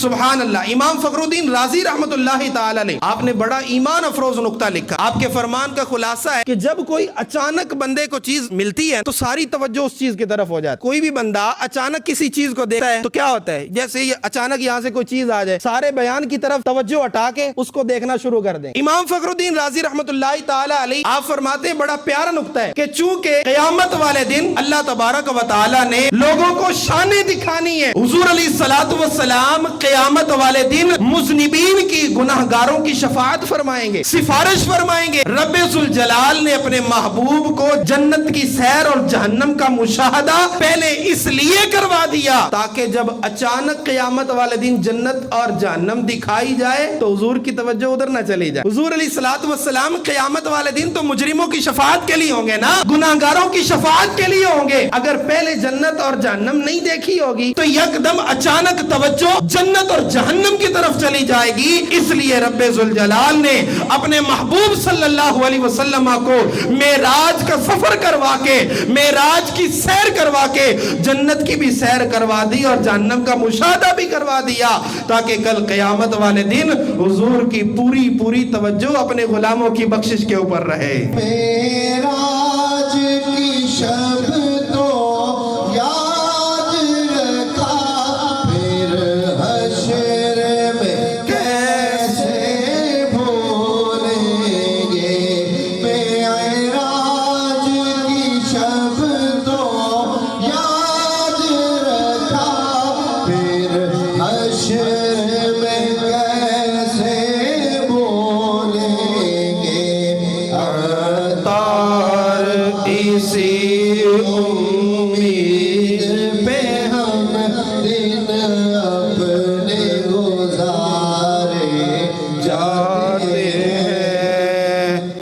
سبحان اللہ. امام فخر الدین رازی رحمت اللہ تعالی نے آپ نے بڑا ایمان افروز نقطہ لکھا. آپ کے فرمان کا خلاصہ ہے کہ جب کوئی اچانک بندے کو چیز ملتی ہے تو ساری توجہ اس چیز کی طرف ہو جاتی. کوئی بھی بندہ اچانک کسی چیز کو دیکھتا ہے تو کیا ہوتا ہے؟ جیسے یہ اچانک یہاں سے کوئی چیز آ جائے، سارے بیان کی طرف توجہ ہٹا کے اس کو دیکھنا شروع کر دیں. امام فخر الدین رازی رحمت اللہ تعالی علیہ آپ فرماتے ہیں بڑا پیارا نقطہ ہے کہ چونکہ قیامت والے دن اللہ تبارک و تعالی نے لوگوں کو شانیں دکھانی ہے. حضور علیہ الصلوۃ والسلام قیامت والے دن مذنبین کی، گناہگاروں کی شفاعت فرمائیں گے، سفارش فرمائیں گے. رب ذوالجلال نے اپنے محبوب کو جنت کی سیر اور جہنم کا مشاہدہ پہلے اس لیے کروا دیا تاکہ جب اچانک قیامت والے دن جنت اور جہنم دکھائی جائے تو حضور کی توجہ ادھر نہ چلی جائے. حضور علیہ الصلوۃ والسلام قیامت والے دن تو مجرموں کی شفاعت کے لیے ہوں گے نا، گناہگاروں کی شفاعت کے لیے ہوں گے. اگر پہلے جنت اور جہنم نہیں دیکھی ہوگی تو یکدم اچانک توجہ جنت اور جہنم کی طرف چلی جائے گی. اس لیے رب ذوالجلال نے اپنے محبوب صلی اللہ علیہ وسلم کو معراج کا سفر کروا کے، معراج کی سیر کروا کے جنت کی بھی سیر کروا دی اور جہنم کا مشاہدہ بھی کروا دیا تاکہ کل قیامت والے دن حضور کی پوری پوری توجہ اپنے غلاموں کی بخشش کے اوپر رہے. معراج کی شب تو یاد رکھا، پھر حشر میں کیسے بھولیں گے. معراج کی شب تو یاد رکھا، پھر حشر میں کیسے بھولیں گے. تار اسی امید پہ ہم دن اپنے گزارے جا